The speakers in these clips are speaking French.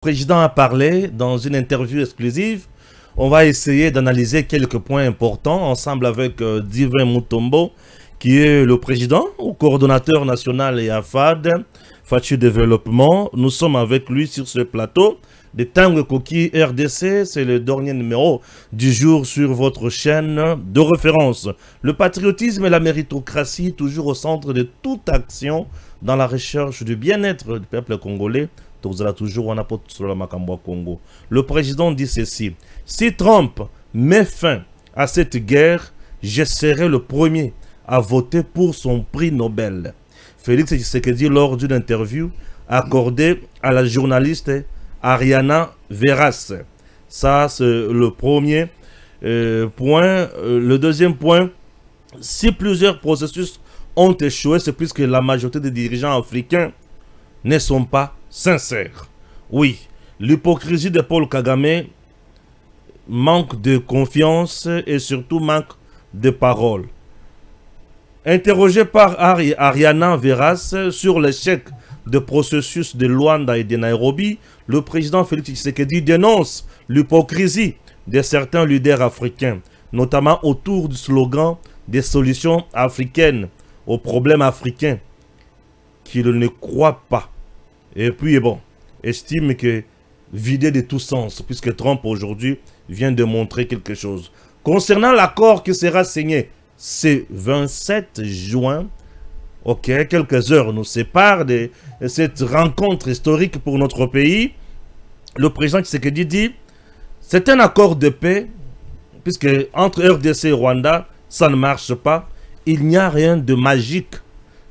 président a parlé dans une interview exclusive. On va essayer d'analyser quelques points importants ensemble avec Divin Mutombo, qui est le président ou coordonnateur national et AFAD, Fachi Développement. Nous sommes avec lui sur ce plateau de Tango Koki RDC. C'est le dernier numéro du jour sur votre chaîne de référence. Le patriotisme et la méritocratie, toujours au centre de toute action dans la recherche du bien-être du peuple congolais. Le président dit ceci: si Trump met fin à cette guerre, je serai le premier à voter pour son prix Nobel. Félix Tshisekedi lors d'une interview accordée à la journaliste Ariana Veras. Ça, c'est le premier point. Le deuxième point, si plusieurs processus ont échoué, c'est puisque la majorité des dirigeants africains ne sont pas sincères. Oui, l'hypocrisie de Paul Kagame manque de confiance et surtout manque de parole. Interrogé par Ariana Veras sur l'échec de processus de Luanda et de Nairobi, le président Félix Tshisekedi dénonce l'hypocrisie de certains leaders africains, notamment autour du slogan des solutions africaines aux problèmes africains, qu'il ne croit pas. Et puis, bon, estime que vidé de tout sens, puisque Trump aujourd'hui vient de montrer quelque chose. Concernant l'accord qui sera signé, c'est 27 juin. Ok, quelques heures nous séparent de cette rencontre historique pour notre pays. Le président Tshisekedi dit c'est un accord de paix, puisque entre RDC et Rwanda, ça ne marche pas. Il n'y a rien de magique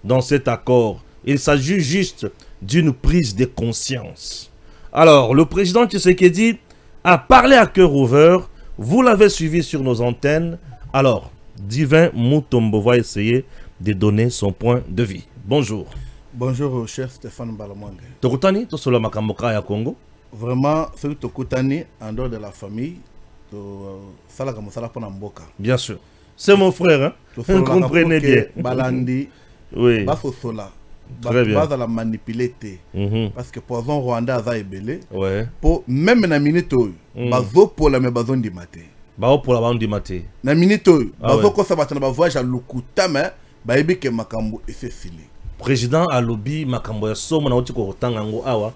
dans cet accord. Il s'agit juste d'une prise de conscience. Alors, le président Tshisekedi a parlé à cœur ouvert. Vous l'avez suivi sur nos antennes. Alors, Divin Mutombo va essayer de donner son point de vue. Bonjour. Bonjour, cher Stéphane Balamwange. Tokutani, to solo makamboka ya Congo. Vraiment, celui Tokutani, en dehors de la famille, bien sûr. C'est mon frère, hein? Vous comprenez bien. Balandi, oui. Bafosola. Très bien. La manipuler. Parce que pour un Rwanda, a ébélé. Ouais. Pour même na minute, bazo pour la maison di maté. Bao pour la bande du maté. Na minute, bazo ko sabata na voyage à Lukuta, mais baebi ke makambo et c'est filé. Président Alobi makambo ya somo na otiko tangango awa.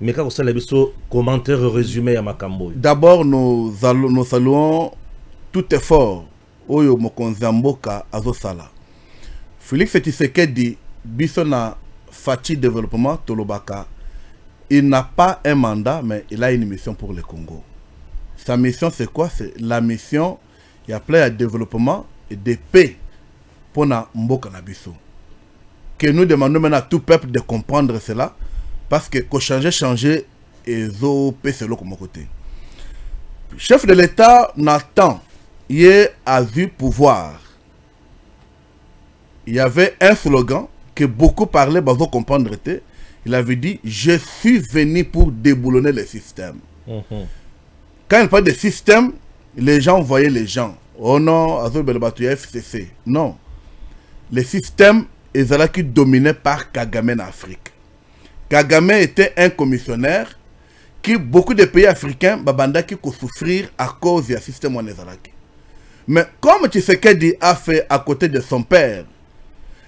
Mais quand vous avez un commentaire résumé à makambo. D'abord, nous saluons tout effort. Oyo Mokonzamboka Azosala. Félix Tshisekedi Bissona Fachi Développement Tolobaka. Il n'a pas un mandat, mais il a une mission pour le Congo. Sa mission, c'est quoi? C'est la mission, il appelé à développement et de paix pour na Mboka Nabiso. Que nous demandons maintenant à tout peuple de comprendre cela, parce que qu'on changer et zo paix c'est là comme côté. Chef de l'État Nathan, il a vu pouvoir. Il y avait un slogan que beaucoup parlaient, bah, vous comprendre. Il avait dit: je suis venu pour déboulonner le système. Quand il parle de système, les gens voyaient les gens. Oh non, FCC. Non. Le système est là qui dominé par Kagame en Afrique. Kagame était un commissionnaire qui beaucoup de pays africains babanda qui souffrir à cause du système onezalaki. Mais comme Tshisekedi a fait à côté de son père,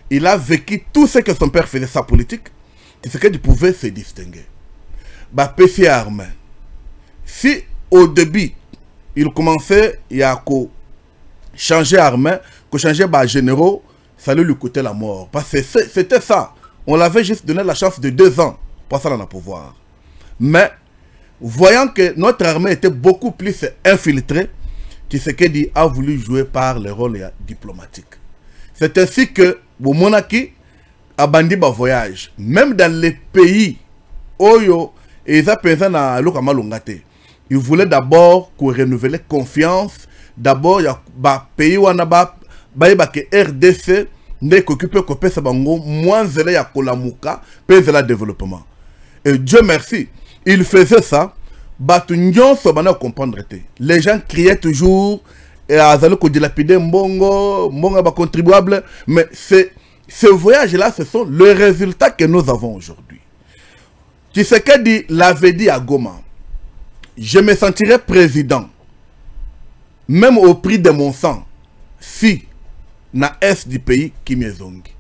il a vécu tout ce que son père faisait, sa politique. Tshisekedi pouvait se distinguer. Bah, PC armé. Si au début, il commençait à changer armée, que changer bah, généraux, ça allait lui coûter la mort. Parce que c'était ça. On l'avait juste donné la chance de 2 ans pour ça dans le pouvoir. Mais, voyant que notre armée était beaucoup plus infiltrée, Tshisekedi a voulu jouer par le rôle diplomatique. C'est ainsi que, au Monaki, a bandi ba voyage. Même dans les pays, Oyo, et ils ont il voulait d'abord qu'on renouvelle confiance. D'abord, il y a des pays où on a que RDC n'est qu'occupé que ça bango moins zélé ya kolamuka pe zéla développement. Et Dieu merci, il faisait ça. Batunyon so bana comprendre te. Les gens criaient toujours et azalo ko dilapider mbongo ba contribuable, mais ce voyage là ce sont les résultats que nous avons aujourd'hui. Tshisekedi l'avait dit à Goma, je me sentirais président, même au prix de mon sang, si na est du pays qui m'est zongi.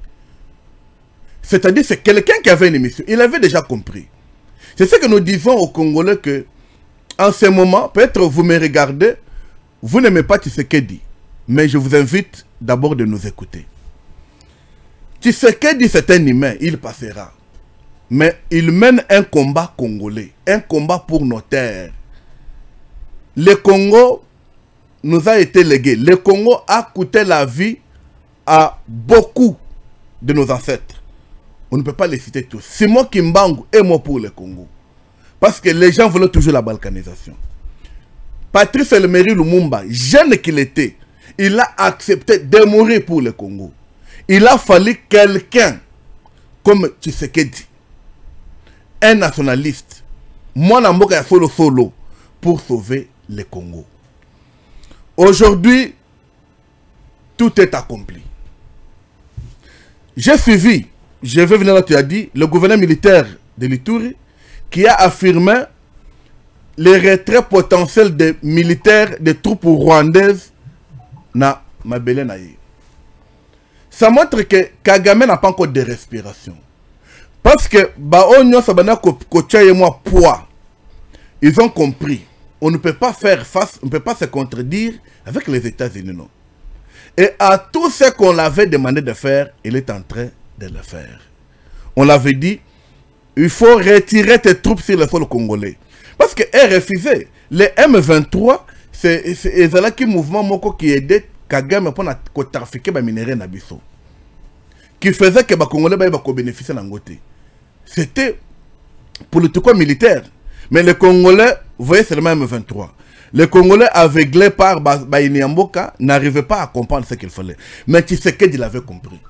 C'est-à-dire, c'est quelqu'un qui avait une émission. Il avait déjà compris. C'est ce que nous disons aux Congolais que, en ce moment, peut-être vous me regardez, vous n'aimez pas Tshisekedi, mais je vous invite d'abord de nous écouter. Tshisekedi, c'est un humain, il passera. Mais il mène un combat congolais, un combat pour nos terres. Le Congo nous a été légué. Le Congo a coûté la vie à beaucoup de nos ancêtres. On ne peut pas les citer tous. Simon Kimbangu est mort pour le Congo. Parce que les gens voulaient toujours la balkanisation. Patrice Emery Lumumba, jeune qu'il était, il a accepté de mourir pour le Congo. Il a fallu quelqu'un comme Tshisekedi, un nationaliste, moi Namboka solo pour sauver le Congo. Aujourd'hui, tout est accompli. J'ai suivi, je vais venir là, tu as dit, le gouverneur militaire de l'Ituri qui a affirmé les retraits potentiels des militaires, des troupes rwandaises na Mabele Naye. Ça montre que Kagame n'a pas encore de respiration. Parce que Baonyo Sabana Kocha et moi poids. Ils ont compris. On ne peut pas faire face, on ne peut pas se contredire avec les États-Unis, non. Et à tout ce qu'on l'avait demandé de faire, il est en train de le faire. On l'avait dit, il faut retirer tes troupes sur le sol congolais. Parce qu'elle refusait. Les M23, c'est un mouvement moko qui aidait Kagame pour trafiquer les minéraux Nabiso. Qui faisait que les Congolais bénéficiaient de l'angoté. C'était politico-militaire. Mais les Congolais, vous voyez, c'est le même M23. Les Congolais aveuglés par Baïniamboka n'arrivaient pas à comprendre ce qu'il fallait. Mais Tshisekedi l'avait compris.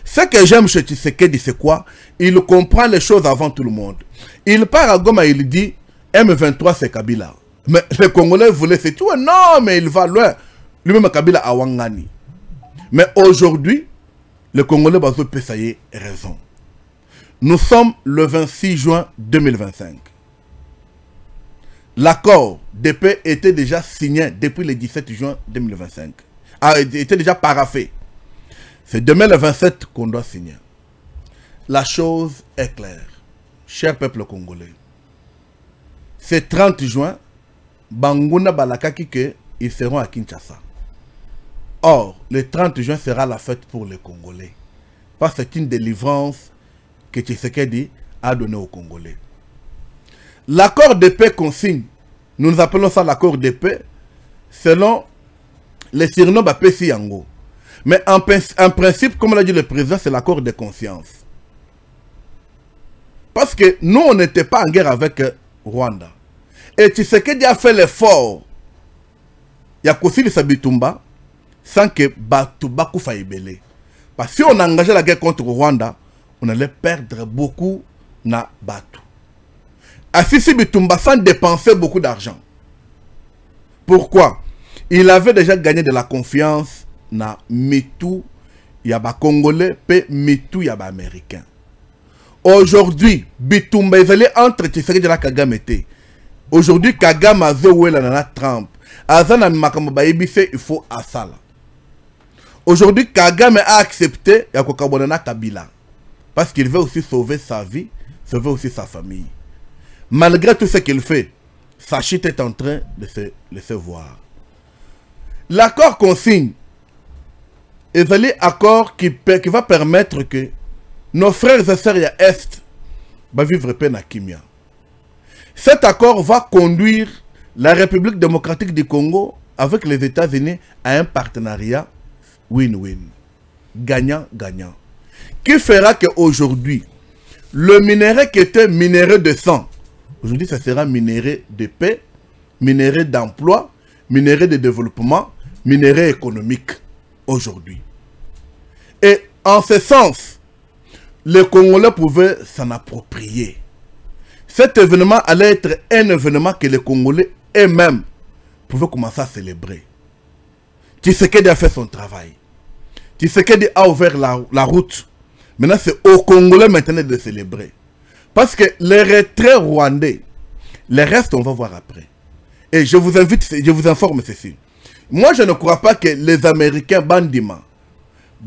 Ce que j'aime chez Tshisekedi, c'est quoi? Il comprend les choses avant tout le monde. Il part à Goma, il dit M23 c'est Kabila. Mais les Congolais voulaient c'est tout. Non, mais il va loin. Lui-même Kabila a Wangani. Mais aujourd'hui, le Congolais Bazo Pesaye a raison. Nous sommes le 26 juin 2025. L'accord de paix était déjà signé depuis le 17 juin 2025. Était déjà paraphé. C'est demain le 27 qu'on doit signer. La chose est claire. Cher peuple congolais. C'est 30 juin, Banguna Balakaki que ils seront à Kinshasa. Or, le 30 juin sera la fête pour les Congolais. Parce que c'est une délivrance que Tshisekedi a donnée aux Congolais. L'accord de paix qu'on signe, nous appelons ça l'accord de paix, selon les surnoms Bapesi Yango. Mais en principe, comme l'a dit le président, c'est l'accord de conscience. Parce que nous, on n'était pas en guerre avec Rwanda. Et Tshisekedi a fait l'effort. Il y a Kosili Sabitumba, sans que Batuba Koufa Ibele. Parce que si on engageait la guerre contre Rwanda, on allait perdre beaucoup na Batu. Assisi Bitumba sans dépenser beaucoup d'argent. Pourquoi? Il avait déjà gagné de la confiance na Mitou Yaba Congolais et Mitou Yaba Américain. Aujourd'hui, Bitumba est allé entre Tshisekedi et Kagame. Aujourd'hui, Kagame a zoué la Trump. Azana Makambo Baibise, il faut Asala. Aujourd'hui, Kagame a accepté Yakokabonana Kabila. Parce qu'il veut aussi sauver sa vie, sauver aussi sa famille. Malgré tout ce qu'il fait, sa chute est en train de se laisser voir. L'accord qu'on signe est un accord qui va permettre que nos frères et sœurs à Est vont vivre paix na Kimia. Cet accord va conduire la République démocratique du Congo avec les États-Unis à un partenariat win-win. Gagnant-gagnant. Qui fera qu'aujourd'hui, le minerai qui était minerai de sang, aujourd'hui, ça sera minerai de paix, minerai d'emploi, minerai de développement, minerai économique aujourd'hui. Et en ce sens, les Congolais pouvaient s'en approprier. Cet événement allait être un événement que les Congolais eux-mêmes pouvaient commencer à célébrer. Tshisekedi a fait son travail. Tshisekedi a ouvert la route. Maintenant, c'est aux Congolais maintenant de célébrer. Parce que les retraits rwandais, les restes, on va voir après. Et je vous invite, je vous informe ceci. Moi, je ne crois pas que les Américains, bandima,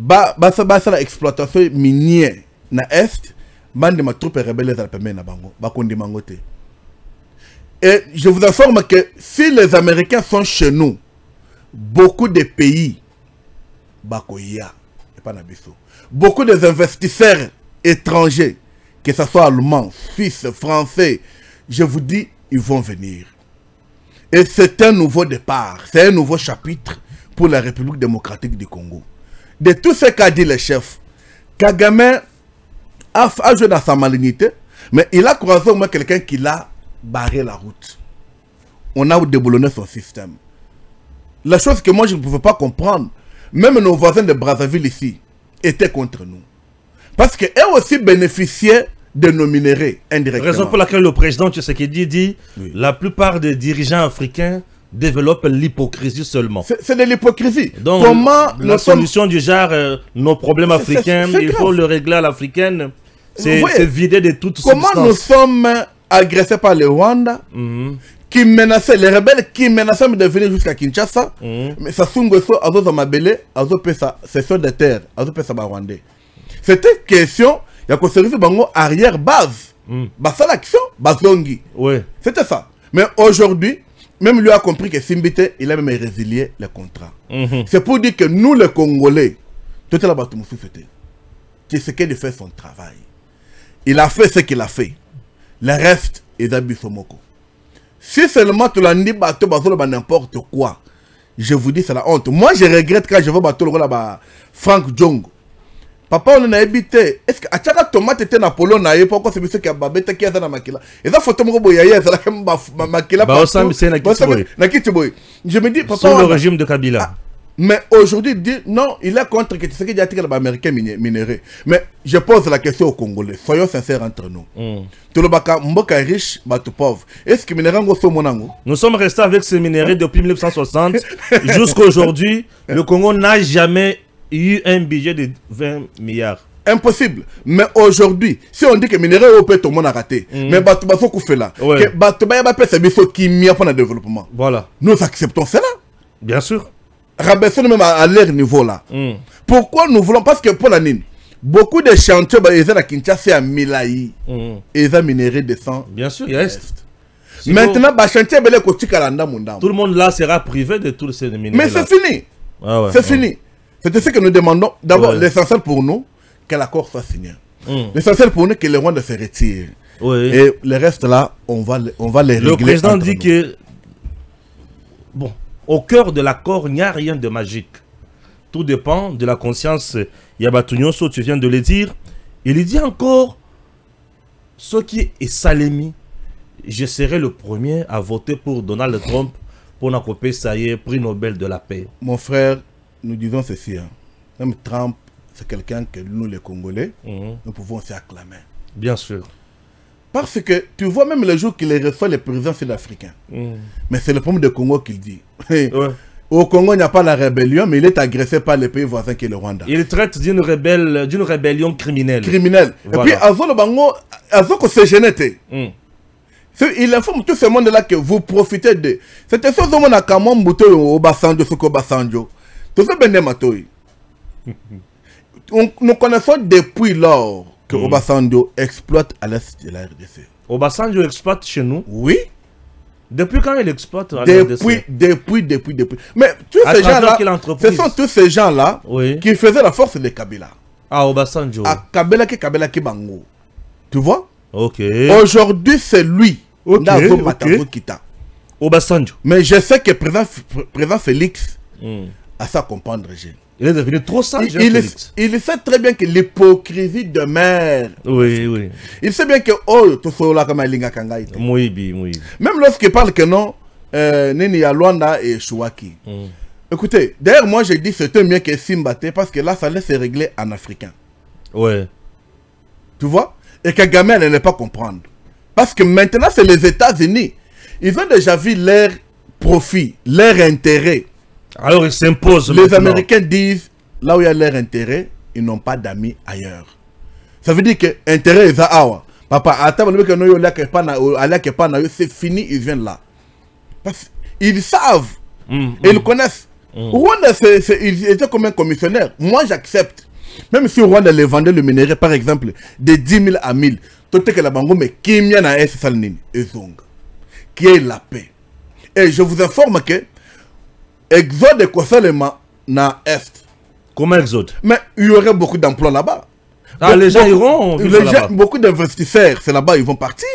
la exploitation minière na Est, bandima troupes rebelles à la pembe na bango, bakondimangote. Et je vous informe que si les Américains sont chez nous, beaucoup de pays, bakoya, et pas nabiso, beaucoup des investisseurs étrangers, que ce soit allemands, suisses, français, je vous dis, ils vont venir. Et c'est un nouveau départ, c'est un nouveau chapitre pour la République démocratique du Congo. De tout ce qu'a dit le chef, Kagame a joué dans sa malignité, mais il a croisé au moins quelqu'un qui l'a barré la route. On a déboulonné son système. La chose que moi je ne pouvais pas comprendre, même nos voisins de Brazzaville ici étaient contre nous. Parce qu'eux aussi bénéficiaient de nos minéraux indirectement. Raison pour laquelle le président Tshisekedi dit oui. La plupart des dirigeants africains développent l'hypocrisie seulement. C'est de l'hypocrisie. Donc, la solution du genre, nos problèmes africains, il faut le régler à l'africaine. C'est vider de toute substance. Comment nous sommes agressés par le Rwanda, qui menaçaient, les rebelles qui menaçaient de venir jusqu'à Kinshasa, mais ça s'ouvre à Azo Mabele, Azo Pesa, cession de terre, Azo Pesa Rwandais. C'était une question. Il y a conservé bango arrière base. Basa l'action, bazongi. Ouais. C'était ça. Mais aujourd'hui, même lui a compris que Simbite, il a même résilié le contrat. C'est pour dire que nous, les Congolais, tout est là-bas, tout le monde fait. Tshisekedi fait son travail. Il a fait ce qu'il a fait. Le reste, il a bisomoko. Si seulement tu l'as dit, bateau, n'importe quoi, je vous dis, c'est la honte. Moi, je regrette quand je vois bateau là-bas, Frank Djongo. Papa, on a habité. Est-ce que à chaque tomate était Napoléon naïe pourquoi c'est ce qui a babette qui est dans la makila. Et ça photo mo boya ya ça la makila pas. Je me dis papa sur le régime de Kabila. Mais aujourd'hui il dit non, il est contre que ce qui a tiré l'américain minéré. Mais je pose la question aux Congolais. Soyons sincères entre nous. Tout le baka mboka riche, bateau pauvre. Est-ce que minérango so monango? Nous sommes restés avec ces minéraux depuis 1960 jusqu'à aujourd'hui. Le Congo n'a jamais eu un budget de 20 milliards. Impossible. Mais aujourd'hui, si on dit que minerai au tout le monde a raté, mais bateau bateau fait là, que bateau ba peut servir qui mis pour le développement. Voilà. Nous acceptons cela. Bien sûr. Rabaissons même à leur niveau là. Pourquoi nous voulons? Parce que pour la Nine, beaucoup de chantiers ils ont à Kinshasa à Milaï, ils ont minéré de sang. Bien sûr, il reste. Maintenant, bah chantier belé côté Kalanda Munda. Tout le monde là sera privé de tous ces minéraux. Mais c'est fini. Ah ouais, c'est fini. C'est ce que nous demandons. D'abord, l'essentiel pour nous, que l'accord soit signé. L'essentiel pour nous, que le Rwanda se retire. Et le reste là, on va les régler. Le président dit que, bon, au cœur de l'accord, il n'y a rien de magique. Tout dépend de la conscience. Yabatunyoso, tu viens de le dire. Il dit encore, ce qui est Salemi, je serai le premier à voter pour Donald Trump pour n'accoper ça y est, prix Nobel de la paix. Mon frère, nous disons ceci, hein. Même Trump, c'est quelqu'un que nous, les Congolais, nous pouvons aussi acclamer. Bien sûr. Parce que tu vois même le jour qu'il reçoit les présidents sud-africains. Mais c'est le problème du Congo qu'il dit. Au Congo, il n'y a pas la rébellion, mais il est agressé par les pays voisins qui est le Rwanda. Il traite d'une rébellion criminelle. Criminelle. Voilà. Et puis, Azo le Bango, Azo que c'est génété. Il informe tout ce monde-là que vous profitez de. C'était ça, on a quand même bouté au Basanjo, ce qu'au Basanjo. Tout ça, ben Matoy. Nous connaissons depuis lors que Obasanjo exploite à l'est de la RDC. Obasanjo exploite chez nous? Oui. Depuis quand il exploite à la RDC? Depuis. Mais tous ces gens-là, ce sont tous ces gens-là qui faisaient la force de Kabila. Ah, Obasanjo. À Kabila qui Bango. Tu vois? Ok. Aujourd'hui, c'est lui. Obasanjo. Mais je sais que président Félix à ça comprendre. Il est devenu trop sage. Il sait très bien que l'hypocrisie demeure. Oui. Il sait bien que oh, tout ça là comme Linga Kangai. Même lorsqu'il parle que non, Nini Luanda et Chouaki. Écoutez, d'ailleurs moi j'ai dit c'était mieux que Simbate parce que là ça laisse se régler en africain. Ouais. Tu vois? Et Kagame elle ne pas comprendre. Parce que maintenant c'est les États-Unis. Ils ont déjà vu leur profit, leur intérêt. Alors ils s'imposent. Les Américains disent, là où il y a leur intérêt, ils n'ont pas d'amis ailleurs. Ça veut dire que intérêt est à Papa, attends, c'est fini, ils viennent là. Parce qu'ils savent, et ils connaissent. Rwanda, ils étaient comme un commissionnaire. Moi, j'accepte. Même si Rwanda les vendait le minerai, par exemple, de 10 000 à 1000, tout est que la bango, mais qui est na es salnini, qui est la paix. Et je vous informe que Exode seulement na Est. Comment Exode? Mais il y aurait beaucoup d'emplois là-bas. Ah, les gens iront. Beaucoup d'investisseurs, c'est là-bas, ils vont partir.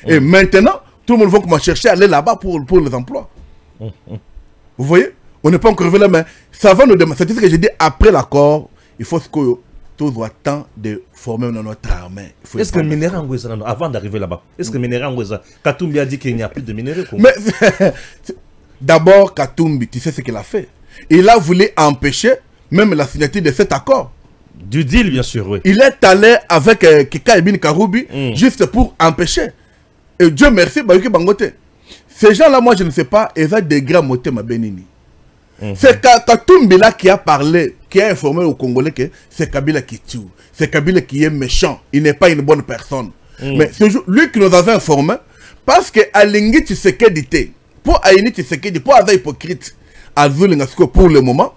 Et maintenant, tout le monde va commencer à chercher à aller là-bas pour les emplois. Vous voyez? On n'est pas encore arrivé là, mais ça va nous demander. C'est ce que j'ai dit après l'accord. Il faut que tout soit temps de former notre armée. Est-ce que le minerai en Ouéza, avant d'arriver là-bas, est-ce que le minerai en Ouéza, Katumbi a dit qu'il n'y a plus de minerai? Mais d'abord, Katumbi, tu sais ce qu'il a fait. Il a voulu empêcher même la signature de cet accord. Du deal, bien sûr, oui. Il est allé avec Keka Ibn Karoubi juste pour empêcher. Et Dieu merci, Bayuki Bangote. Ces gens-là, moi, je ne sais pas, ils ont des grands motés, ma bénini. C'est Katumbi là qui a parlé, qui a informé aux Congolais que c'est Kabila qui tue. C'est Kabila qui est méchant. Il n'est pas une bonne personne. Mais c'est lui qui nous avait informé, parce que Alingi Tshisekedi, pour Aïni Tshisekedi, pour avoir hypocrite, pour le moment,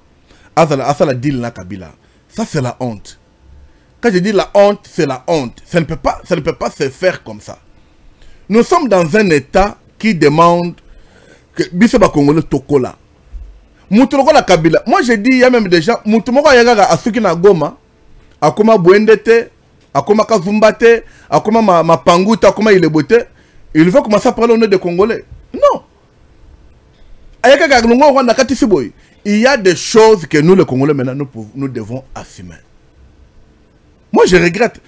Azala deal na Kabila. Ça, c'est la honte. Quand je dis la honte, c'est la honte. Ça ne peut pas se faire comme ça. Nous sommes dans un état qui demande que Bisseba Congolais Tokola. Moutoulogo la Kabila. Moi, je dis, il y a même des gens, Moutoulogo Yaga Asuki na Goma, Akoma Bouendete, Akoma Kazumbate, Akoma Mapanguta, Akoma Ilebote. Il veut commencer à parler au nom des Congolais. Non. Il y a des choses que nous, les Congolais, maintenant, nous devons assumer. Moi, je regrette.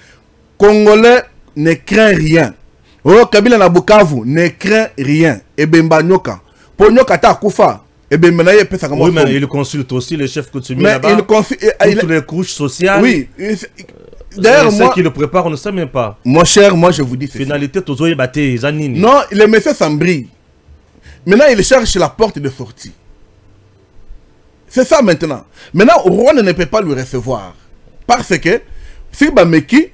Congolais ne craint rien. Oh, Kabila na Bukavu ne craint rien. Et Bemba Nyoka. Pour Nyoka ta Koufa. Et Bemba Nyoka pesa comme ça. Oui, mais il consulte aussi les chefs coutumiers là-bas. Toutes les couches sociales. Oui. D'ailleurs, ceux qui le préparent, on ne sait même pas. Mon cher, moi, je vous dis. Finalité, Tozoye Bate, Zanini. Non, les messieurs s'embrillent. Maintenant, il cherche la porte de sortie. C'est ça maintenant. Maintenant, Rwanda ne peut pas lui recevoir. Parce que, si Bameki,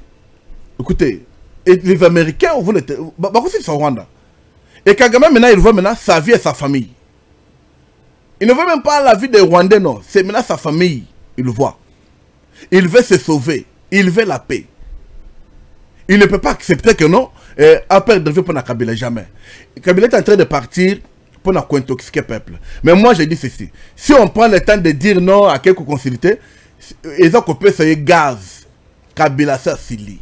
écoutez, et les Américains, vous le aussi sur Rwanda. Et Kagame, maintenant, il voit maintenant sa vie et sa famille. Il ne veut même pas la vie des Rwandais, non. C'est maintenant sa famille, il le voit. Il veut se sauver. Il veut la paix. Il ne peut pas accepter que non, après de pour la Kabila, jamais. Kabila est en train de partir pour intoxiquer le peuple. Mais moi, je dis ceci. Si on prend le temps de dire non à quelques consultés, ils ont coupé ce gaz. Kabila, ça, Sili.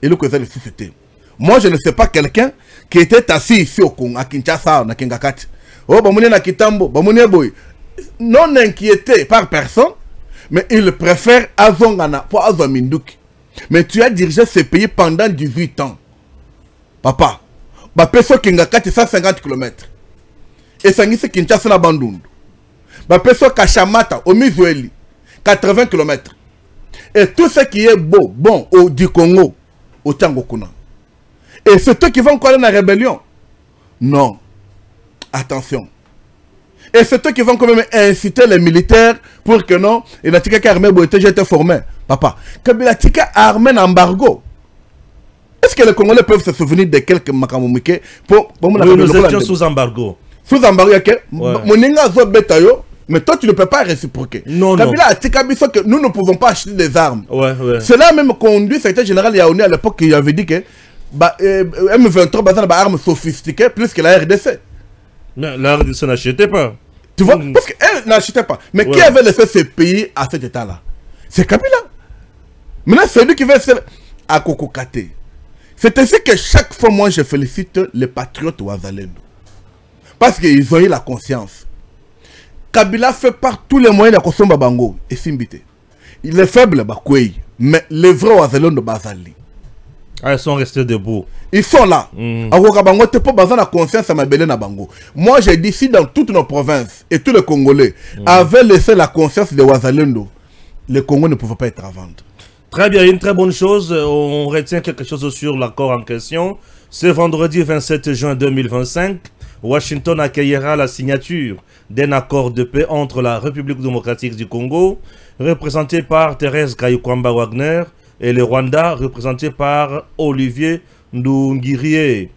Et le cause de société. Moi, je ne sais pas quelqu'un qui était assis ici au Congo, à Kinshasa, à Kingakati. Oh, Bamouni na Kitambo, Bamouni Boy. Non inquiété par personne, mais il préfère Azongana pour Azominduki. Mais tu as dirigé ce pays pendant 18 ans. Papa, Bapeso Kingakati, 150 km. Et ça c'est Kinshasa na Bandundu. Bapeso Kachamata, au Mizueli, 80 km. Et tout ce qui est beau, bon, du Congo, au Tangokuna. Et c'est eux qui vont aller dans la rébellion. Non. Attention. Et c'est eux qui vont quand même inciter les militaires pour que non, et la tika armée j'ai été formé. Papa, Kabila tika armée embargo. Est-ce que les Congolais peuvent se souvenir de quelques makamomike pour nous étions sous embargo. Sous embargo, moninga zo betayo, mais toi tu ne peux pas réciproquer. Non, Kabila tika biso que nous ne pouvons pas acheter des armes. Ouais. Cela même conduit le secrétaire général Yaoundé à l'époque qui avait dit que M23 bazar ba armes sophistiquées plus que la RDC. Mais la RDC n'achetait pas. Tu vois, parce qu'elle n'achetait pas. Mais qui avait laissé ce pays à cet état-là? C'est Kabila. Maintenant, c'est lui qui veut se à Kokokate. C'est ainsi que chaque fois, moi, je félicite les patriotes Ouazalendo. Parce qu'ils ont eu la conscience. Kabila fait par tous les moyens de consommer Bango et Simbité. Il est faible, mais les vrais Ouazalendo Bazali. Ah, ils sont restés debout. Ils sont là. Moi, j'ai dit, si dans toutes nos provinces et tous les Congolais avaient laissé la conscience de Ouazalendo, les Congolais ne pouvaient pas être à vendre. Très bien, une très bonne chose. On retient quelque chose sur l'accord en question. Ce vendredi 27 juin 2025, Washington accueillera la signature d'un accord de paix entre la République démocratique du Congo, représentée par Thérèse Kayukwamba Wagner, et le Rwanda, représenté par Olivier Nduhungirehe.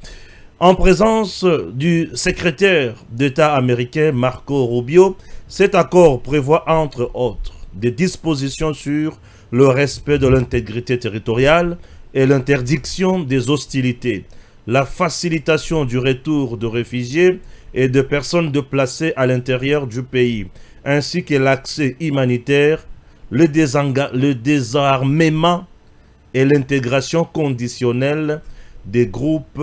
En présence du secrétaire d'État américain Marco Rubio, cet accord prévoit entre autres des dispositions sur le respect de l'intégrité territoriale et l'interdiction des hostilités, la facilitation du retour de réfugiés et de personnes déplacées à l'intérieur du pays, ainsi que l'accès humanitaire, le désarmement et l'intégration conditionnelle des groupes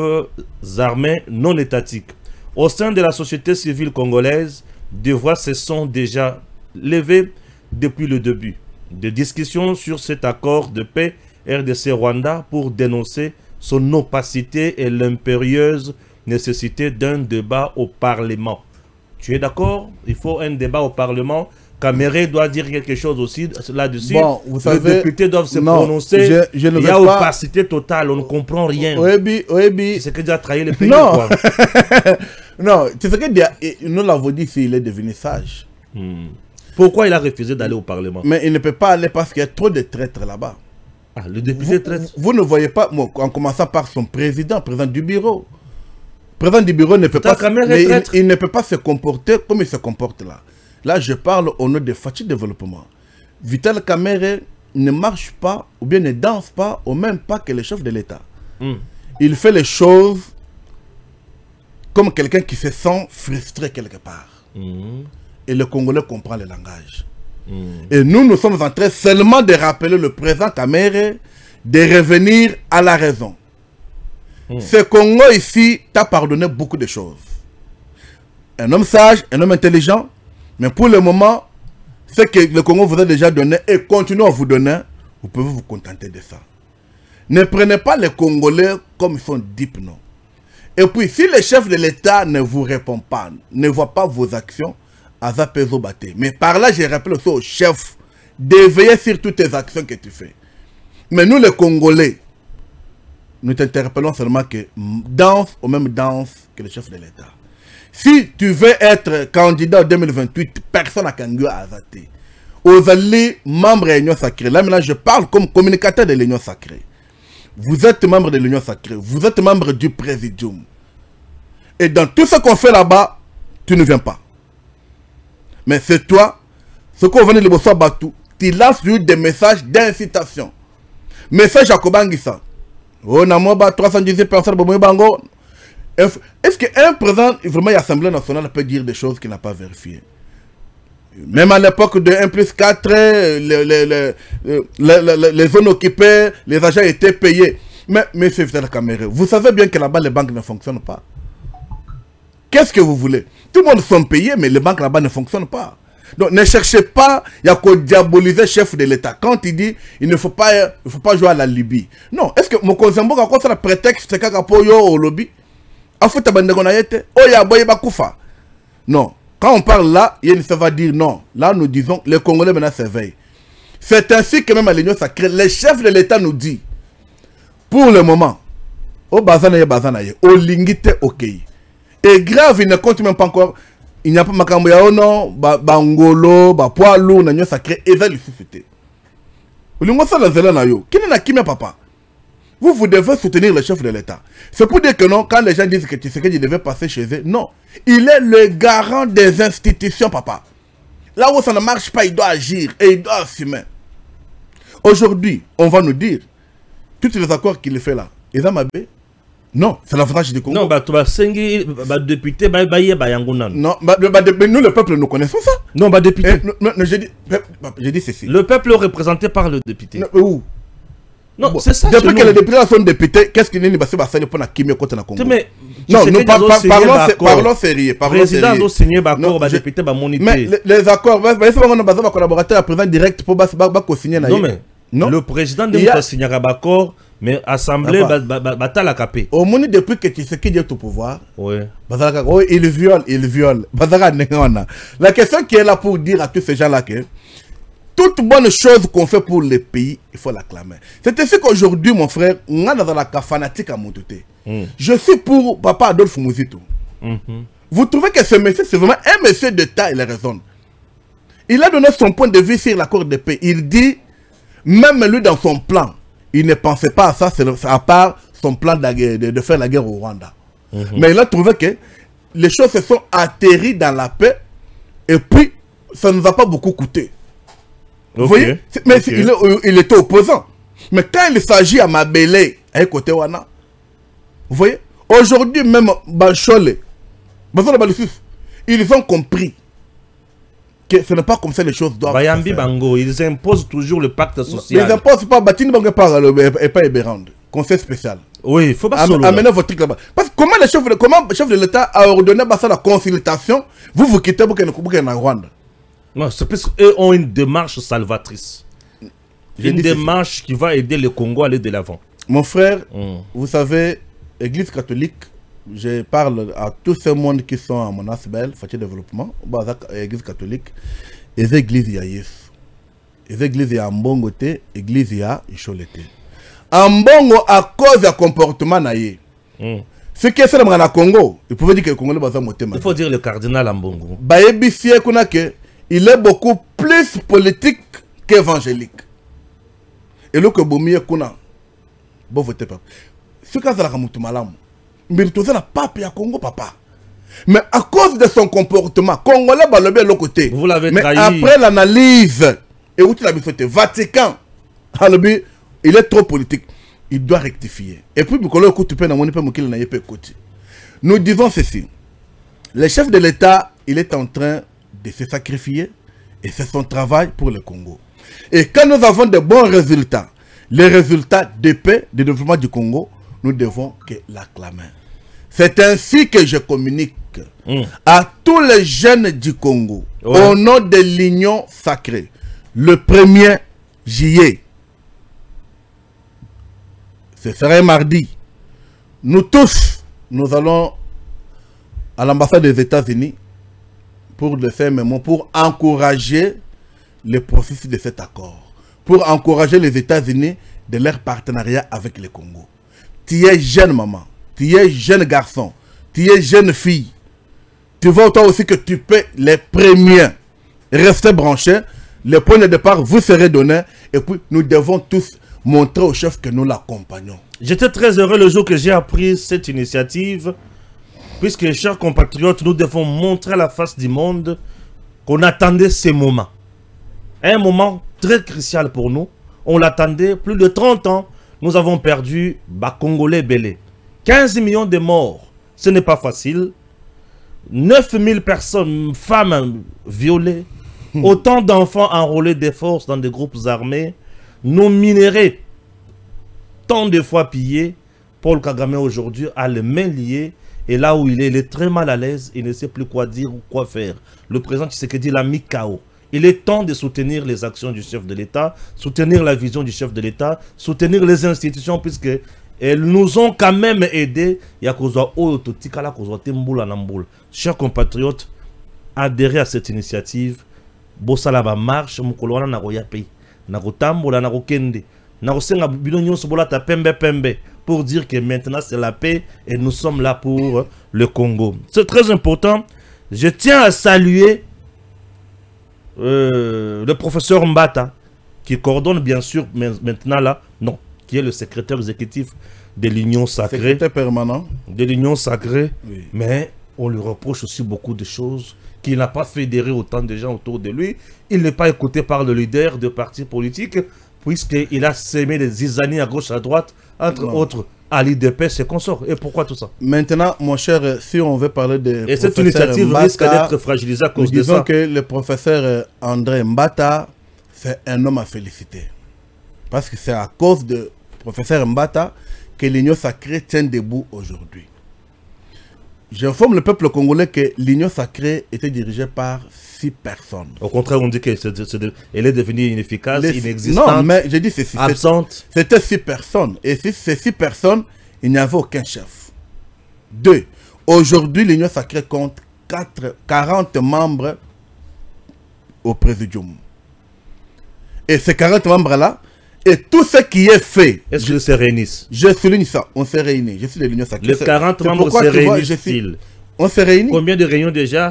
armés non étatiques. Au sein de la société civile congolaise, des voix se sont déjà levées depuis le début des discussions sur cet accord de paix RDC-Rwanda pour dénoncer son opacité et l'impérieuse nécessité d'un débat au Parlement. Tu es d'accord? Il faut un débat au Parlement. Caméré doit dire quelque chose aussi là-dessus. Bon, les députés doivent se prononcer. Il y a opacité totale, on ne comprend rien. Oui. C'est que déjà trahi le pays. Non, quoi. non, c'est ce que nous l'avons dit s'il est devenu sage. Pourquoi il a refusé d'aller au Parlement? Mais il ne peut pas aller parce qu'il y a trop de traîtres là-bas. Ah, le député traître. Vous ne voyez pas, en commençant par son président du bureau. Le président du bureau ne peut pas, il ne peut pas se comporter comme il se comporte là. Là, je parle au nom de Fachi Développement. Vital Kamerhe ne marche pas ou bien ne danse pas au même pas que le chef de l'État. Il fait les choses comme quelqu'un qui se sent frustré quelque part. Et le Congolais comprend le langage. Et nous sommes en train seulement de rappeler le président Kamerhe de revenir à la raison. Ce Congo ici t'a pardonné beaucoup de choses. Un homme sage, un homme intelligent. Mais pour le moment, ce que le Congo vous a déjà donné et continue à vous donner, vous pouvez vous contenter de ça. Ne prenez pas les Congolais comme ils sont deep, non. Et puis, si le chef de l'État ne vous répond pas, ne voit pas vos actions, Azapezo Bate. Mais par là, je rappelle aussi au chef de veiller sur toutes tes actions que tu fais. Mais nous, les Congolais, nous t'interpellons seulement que danse au même danse que le chef de l'État. Si tu veux être candidat en 2028, personne n'a qu'à Azate. Aux alliés, membres de l'Union Sacrée. Là, maintenant, je parle comme communicateur de l'Union Sacrée. Vous êtes membre de l'Union Sacrée. Vous êtes membre du Présidium. Et dans tout ce qu'on fait là-bas, tu ne viens pas. Mais c'est toi, ce qu'on venait de Bosso Batou, tu lances des messages d'incitation. Message à Kobangissa. Oh, Namoba, 318 personnes, Bango. Est-ce qu'un président vraiment de l'Assemblée nationale peut dire des choses qu'il n'a pas vérifiées? Même à l'époque de 1+4, les zones occupées, les agents étaient payés. Mais, monsieur Vital Kamerhe, vous savez bien que là-bas, les banques ne fonctionnent pas. Qu'est-ce que vous voulez? Tout le monde sont payés, mais les banques là-bas ne fonctionnent pas. Donc ne cherchez pas, il y a qu'à diaboliser le chef de l'État. Quand il dit, il ne faut pas jouer à la Libye. Non, est-ce que mon cousin a quoi ça prétexte que c'est au lobby? Non, quand on parle là, il va dire non. Là, nous disons, les Congolais maintenant s'éveillent. C'est ainsi que même à l'Union Sacrée, les chefs de l'État nous disent, pour le moment, au Bazanaye, au Lingite, ok. Et grave, il ne compte même pas encore. Il n'y a pas Makamboya, non, Bangolo, Poilou, l'Union Sacrée, et ça, il suffit. L'Union Sacrée, qui n'est pas qui, papa? Vous devez soutenir le chef de l'État. C'est pour dire que non, quand les gens disent que Tshisekedi devait passer chez eux, non. Il est le garant des institutions, papa. Là où ça ne marche pas, il doit agir et il doit assumer. Aujourd'hui, on va nous dire, tous les accords qu'il fait là, ils ont mabé. Non, c'est l'avantage du Congo. Non, tu vas député, non, nous, le peuple, nous connaissons ça. Non, député. J'ai dit ceci. Le peuple représenté par le député. Où? Non, c'est ça. Depuis que les députés sont députés, qu'est-ce qu'il y a passé pour la Kimia contre la Congo? Mais non, nous parlons sérieux. Le président a signé l'accord, député va moniter. Mais les accords, on a collaborateur à président direct pour signer. Non, mais le président a signé l'accord, mais l'Assemblée va la caper. Au moins, depuis que Tshisekedi est au pouvoir, il viole. La question qui est là pour dire à tous ces gens-là que toute bonne chose qu'on fait pour le pays, il faut l'acclamer. C'est ainsi qu'aujourd'hui, mon frère, on a dans la fanatique à mon côté. Je suis pour Papa Adolphe Mouzito. Vous trouvez que ce monsieur, c'est vraiment un monsieur d'État, il raisonne. Il a donné son point de vue sur l'accord de paix. Il dit, même lui dans son plan, il ne pensait pas à ça, à part son plan de faire la guerre au Rwanda. Mais il a trouvé que les choses se sont atterries dans la paix et puis ça ne nous a pas beaucoup coûté. Vous voyez? Mais il était opposant. Mais quand il s'agit à Mabélé, à côté Wana, vous voyez? Aujourd'hui, même Banchole, ils ont compris que ce n'est pas comme ça les choses doivent Bayambi Bango, ils imposent toujours le pacte social. Ils imposent pas Batini Bango et pas Eberand, conseil spécial. Oui, il faut pas amener votre truc là-bas. Parce que comment le chef de l'État a ordonné ça la consultation, vous quittez pour qu'il y ait un Rwanda. Non, c'est parce qu'eux ont une démarche salvatrice. Une démarche qui va aider le Congo à aller de l'avant. Mon frère, vous savez, Église catholique, je parle à tous ces mondes qui sont à Monasbel, Fatier Développement, Église catholique, et les églises il y a Yesu. Les églises il y a Mbongote, Église il y a Icholete. Mbongo à cause du comportement naïe. Ce qui est fait dans le Congo, il pouvait dire que le Congo est moté. Il faut dire le cardinal Mbongo. Il est beaucoup plus politique qu'évangélique. Et là que Bomi est kuna, bon voter pas. Ce cas là comme tout malam, mais il la pape à Congo papa. Mais à cause de son comportement, Congolais va le bien l'autre côté. Vous l'avez trahi. Mais après l'analyse et où tu l'as fait, Vatican, il est trop politique. Il doit rectifier. Et puis nous disons ceci. Le chef de l'État, il est en train de se sacrifier et c'est son travail pour le Congo. Et quand nous avons de bons résultats, les résultats de paix, de développement du Congo, nous devons que l'acclamer. C'est ainsi que je communique à tous les jeunes du Congo, au nom de l'Union sacrée, le 1er juillet. Ce serait mardi. Nous tous, nous allons à l'ambassade des États-Unis pour le faire même pour encourager le processus de cet accord, pour encourager les États-Unis de leur partenariat avec le Congo. Tu es jeune maman, tu es jeune garçon, tu es jeune fille. Tu vois toi aussi que tu peux les premiers rester branchés. Le point de départ vous serez donné et puis nous devons tous montrer au chef que nous l'accompagnons. J'étais très heureux le jour que j'ai appris cette initiative, puisque, chers compatriotes, nous devons montrer à la face du monde qu'on attendait ce moment. Un moment très crucial pour nous. On l'attendait plus de 30 ans. Nous avons perdu Congolais Belé. 15 millions de morts. Ce n'est pas facile. 9000 personnes, femmes violées. Autant d'enfants enrôlés des forces dans des groupes armés. Nos minéraux, tant de fois pillés. Paul Kagame aujourd'hui a les mains liées. Et là où il est très mal à l'aise. Il ne sait plus quoi dire ou quoi faire. Le président Tshisekedi l'a mis KO. Il est temps de soutenir les actions du chef de l'État, soutenir la vision du chef de l'État, soutenir les institutions, puisque elles nous ont quand même aidés. Chers compatriotes, adhérez à cette initiative. Bossalaba marche, Mukoloana Nagoya Pei, Nagotambola Nagokende, Nagosenga Bidonyo Sobolata Pembe Pembe, pour dire que maintenant c'est la paix et nous sommes là pour le Congo. C'est très important. Je tiens à saluer le professeur Mbata, qui coordonne bien sûr maintenant là, non, qui est le secrétaire exécutif de l'Union sacrée. Secrétaire permanent. De l'Union sacrée, oui. Mais on lui reproche aussi beaucoup de choses, qu'il n'a pas fédéré autant de gens autour de lui, il n'est pas écouté par le leader de partis politiques, puisqu'il a sémé des zizanies à gauche à droite, entre autres à l'IDP, ses consorts. Et pourquoi tout ça? Maintenant, mon cher, si on veut parler de... Et cette initiative Mbata, risque d'être fragilisée à cause de ça. Disons que le professeur André Mbata, c'est un homme à féliciter. Parce que c'est à cause de professeur Mbata que l'Union sacrée tient debout aujourd'hui. J'informe le peuple congolais que l'Union sacrée était dirigée par 6 personnes. Au contraire, on dit qu'elle est devenue inefficace, inexistante, non, mais j'ai dit c'est absente. C'était 6 personnes. Et ces 6 personnes, il n'y avait aucun chef. 2. Aujourd'hui, l'Union sacrée compte 40 membres au présidium. Et ces 40 membres-là, et tout ce qui est fait... Est-ce qu'ils se réunissent? Je souligne ça. On s'est réunis. Je suis de l'Union sacrée. Les 40 membres se réunissent-ils? On s'est réunis. Combien de réunions déjà?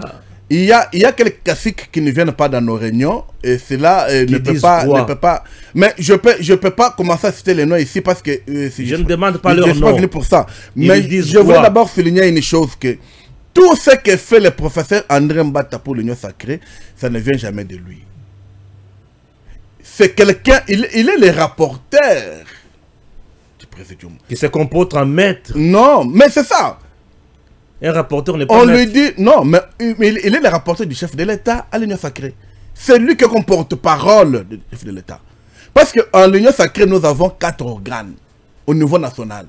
il y a quelques caciques qui ne viennent pas dans nos réunions et cela ne peut pas. Mais je peux pas commencer à citer les noms ici parce que je ne demande pas leur nom. Je suis pas venu pour ça. Mais je voulais d'abord souligner une chose, que tout ce que fait le professeur André Mbata pour l'Union Sacrée, ça ne vient jamais de lui. C'est quelqu'un, il est le rapporteur du présidium. Qui se comporte en maître. Non, mais c'est ça. Un rapporteur n'est pas on maître. lui dit, non, mais il est le rapporteur du chef de l'État à l'Union Sacrée. C'est lui qui comporte parole du chef de l'État. Parce qu'en l'Union Sacrée, nous avons 4 organes au niveau national.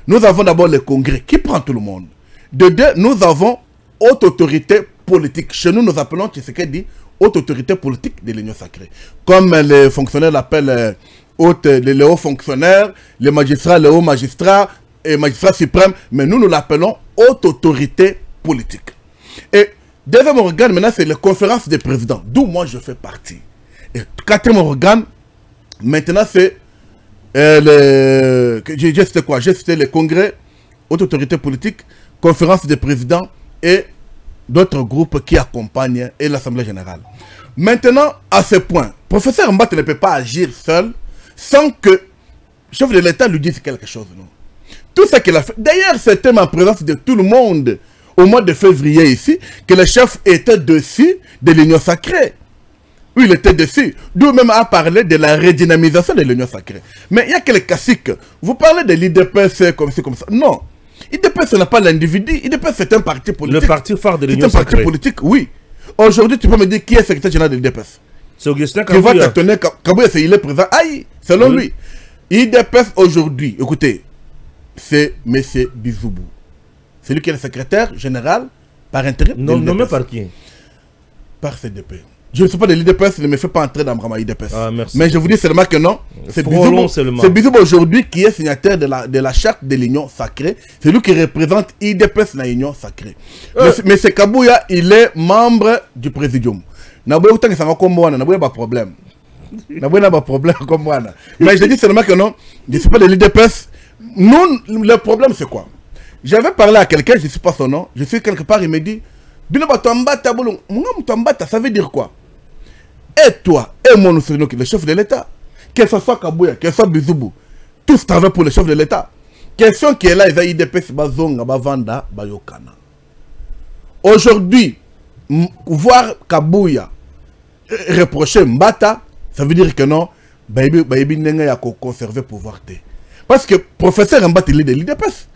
Nous avons d'abord le Congrès qui prend tout le monde. De deux, nous avons haute autorité politique. Chez nous, nous appelons ce qu'elle dit haute autorité politique de l'Union Sacrée. Comme les fonctionnaires l'appellent les hauts fonctionnaires, les magistrats, les hauts magistrats et magistrats suprêmes, mais nous l'appelons haute autorité politique. Et deuxième organe, maintenant, c'est la conférence des présidents, d'où moi je fais partie. Et quatrième organe, maintenant, c'est j'ai cité le congrès, haute autorité politique, conférence des présidents et d'autres groupes qui accompagnent et l'Assemblée générale. Maintenant, à ce point, professeur Mbata ne peut pas agir seul sans que le chef de l'État lui dise quelque chose. Non? Tout ce qu'il a fait. D'ailleurs, c'était en présence de tout le monde au mois de février ici, que le chef était dessus de l'Union Sacrée. Oui, il était dessus. D'où même a parlé de la redynamisation de l'Union Sacrée. Mais il y a quelques classiques. Vous parlez de l'IDPS comme ci, comme ça. Non. IDPS n'est pas l'individu. IDPS c'est un parti politique. Le parti phare de l'Union Sacrée. C'est un parti politique, oui. Aujourd'hui, tu peux me dire qui est secrétaire général de l'IDPS? C'est Augustin Kabouya. Qui va t'étonner, Kabouya, il est présent. Aïe, selon lui. IDPS aujourd'hui, écoutez, c'est M. Bizoubou. C'est lui qui est le secrétaire général par intérim. Non, nommé par qui? Par CDP. Je ne sais pas de l'IDPS, ne me fais pas entrer dans Brahma IDPS. Ah, merci. Mais je vous dis seulement que non. C'est Bizoubou aujourd'hui qui est signataire de la charte de l'Union Sacrée. C'est lui qui représente IDPS dans l'Union Sacrée. Mais c'est Kabouya, il est membre du présidium. Naboya autant que ça va comme moi, Naboya pas de problème. Naboya n'a pas de problème comme moi. Mais je dis seulement que non. Je ne sais pas de l'IDPS. Nous, le problème c'est quoi? J'avais parlé à quelqu'un, je ne sais pas son nom. Je suis quelque part, il me dit ça veut dire quoi? Et toi, et moi, nous sommes le chef de l'État. Que ce soit Kabouya, que ce soit Bizoubou, tous travaillent pour le chef de l'État. Question qui est là, ils ont IDPS, Bazonga, Bavanda, Bayokana. Aujourd'hui, voir Kabouya reprocher Mbata, ça veut dire que non, Baïbi n'a pas conservé le pouvoir. Parce que professeur Mbata, il est de l'IDPS.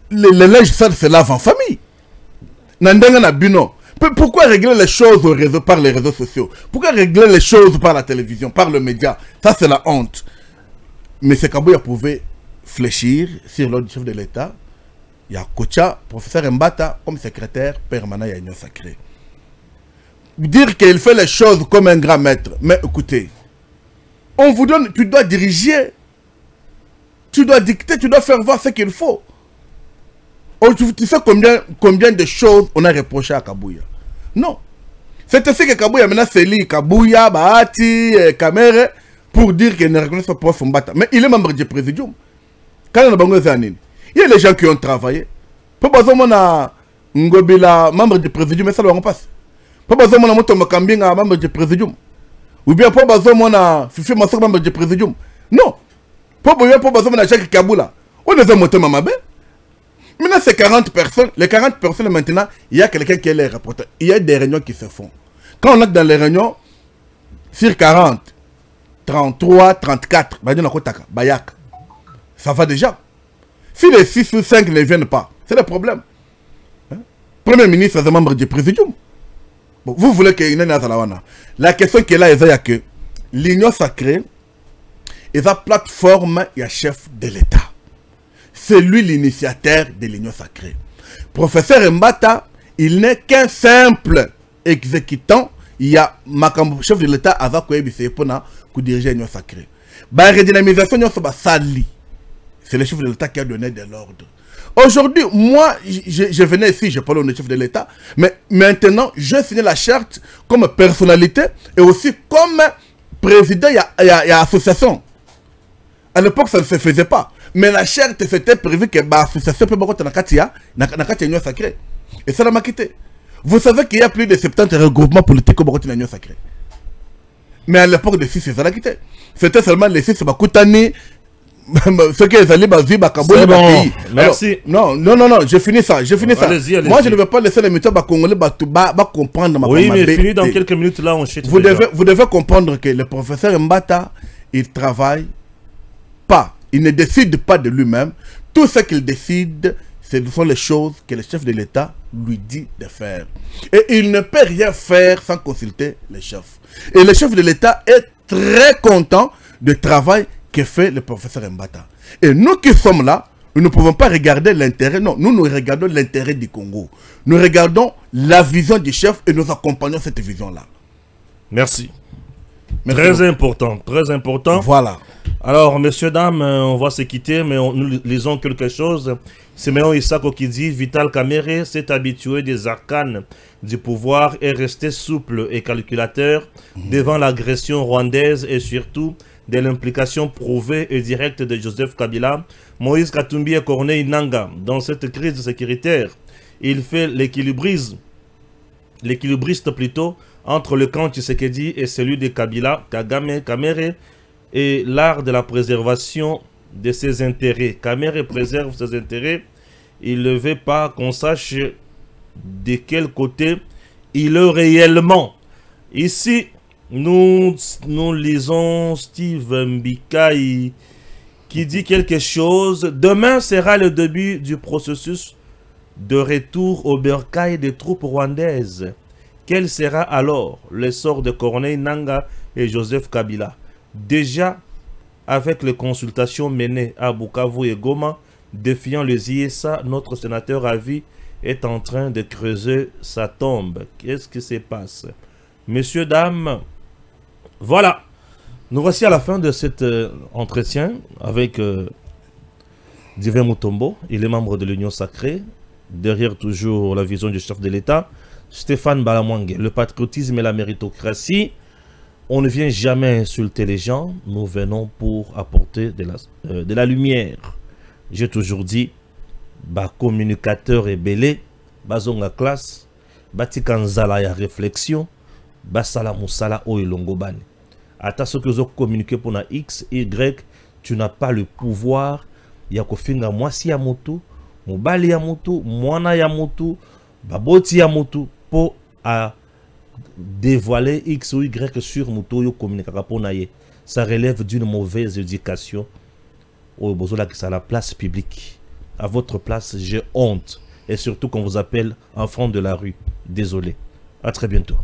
Les linges sales se lavent en famille. Nandanga Bino. Pourquoi régler les choses au réseau, par les réseaux sociaux? Pourquoi régler les choses par la télévision, par le média? Ça, c'est la honte. Mais M. Kabouya pouvait fléchir sur l'ordre du chef de l'État. Il y a Kocha, professeur Mbata, comme secrétaire permanent à l'Union Sacrée. Dire qu'il fait les choses comme un grand maître. Mais écoutez, on vous donne, tu dois diriger. Tu dois dicter, tu dois faire voir ce qu'il faut. Oh, tu sais combien de choses on a reproché à Kabouya? Non. C'est ainsi que Kabouya maintenant c'est lui, Kabouya, Bahati, Kamere, pour dire qu'il ne reconnaît pas prof Mbata. Mais il est membre du présidium. Quand on a bango zanine, il y a les gens qui ont travaillé. Pas besoin de Ngobila, membre du présidium, mais ça doit en passer. Pas besoin de Moto Makambinga, membre du présidium. Ou bien pas besoin de Fifi Massok, membre du présidium. Non. Pas besoin de Jacques Kaboula. On est un moto Mamabe. Maintenant, c'est 40 personnes. Les 40 personnes, maintenant, il y a quelqu'un qui est les rapporteur. Il y a des réunions qui se font. Quand on est dans les réunions, sur 40, 33, 34, Bayak, ça va déjà. Si les 6 ou 5 ne viennent pas, c'est le problème. Hein? Premier ministre, c'est membre du présidium. Bon, vous voulez qu'il y ait une. La question qui est là, c'est que l'Union Sacrée est la plateforme, il y a chef de l'État. C'est lui l'initiateur de l'Union Sacrée. Professeur Mbata, il n'est qu'un simple exécutant. Il y a Makambo, chef de l'État, avant qu'il dirige l'Union Sacrée. La redynamisation, c'est le chef de l'État qui a donné de l'ordre. Aujourd'hui, moi, je venais ici, je parlais au chef de l'État, mais maintenant, je signe la charte comme personnalité et aussi comme président, il y a association. À l'époque, ça ne se faisait pas. Mais la charte, c'était prévu que l'association peut être dans la Union Sacrée. Et ça l'a maquetté. Vous savez qu'il y a plus de 70 regroupements politiques au Burkina Faso sacré. Mais à l'époque de 6, c'est ça l'a quitté. C'était seulement les 6 Bakoutani, ceux qui allaient Bazi, Bakabouli, Bon, merci. Alors, non, je finis ça. Allez-y. Moi, je ne vais pas laisser les méthodes Congolais comprendre ma Oui, mais fini dans quelques minutes là, on chute. Vous devez comprendre que le professeur Mbata, il travaille pas. Il ne décide pas de lui-même. Tout ce qu'il décide, ce sont les choses que le chef de l'État lui dit de faire. Et il ne peut rien faire sans consulter les chefs. Et le chef de l'État est très content du travail que fait le professeur Mbata. Et nous qui sommes là, nous ne pouvons pas regarder l'intérêt. Non, nous regardons l'intérêt du Congo. Nous regardons la vision du chef et nous accompagnons cette vision-là. Merci. Très important, très important. Voilà. Alors, messieurs, dames, on va se quitter, mais nous lisons quelque chose. Siméon Isako qui dit « Vital Kamerhe s'est habitué des arcanes du pouvoir et resté souple et calculateur devant l'agression rwandaise et surtout de l'implication prouvée et directe de Joseph Kabila, Moïse Katumbi et Corneille Nangaa. Dans cette crise sécuritaire, il fait l'équilibriste plutôt entre le camp Tshisekedi et celui de Kabila, Kagame, Kamerhe, et l'art de la préservation de ses intérêts. Kamerhe préserve ses intérêts. Il ne veut pas qu'on sache de quel côté il est réellement. Ici, nous lisons Steve Mbikai qui dit quelque chose. Demain sera le début du processus de retour au bercail des troupes rwandaises. Quel sera alors le sort de Corneille Nangaa et Joseph Kabila? Déjà, avec les consultations menées à Bukavu et Goma, défiant les ISA, notre sénateur à vie est en train de creuser sa tombe. Qu'est-ce qui se passe? Messieurs, dames, voilà. Nous voici à la fin de cet entretien avec Divin Mutombo. Il est membre de l'Union Sacrée. Derrière toujours la vision du chef de l'État, Stéphane Balamwangue. Le patriotisme et la méritocratie. On ne vient jamais insulter les gens. Nous venons pour apporter de la lumière. J'ai toujours dit, communicateur et belé, bazonga classe, batikanzala ya réflexion, basala musala o ilongobani. Ata ce que vous communiquez pour na X, Y, tu n'as pas le pouvoir. Yakofinga mwasi ya motu, mobali ya motu, mwana ya motu, baboti ya motu, pour à dévoiler X ou Y sur moto yo communiquera pour naye. Ça relève d'une mauvaise éducation. Au besoin à la place publique. À votre place, j'ai honte. Et surtout qu'on vous appelle enfant de la rue. Désolé. À très bientôt.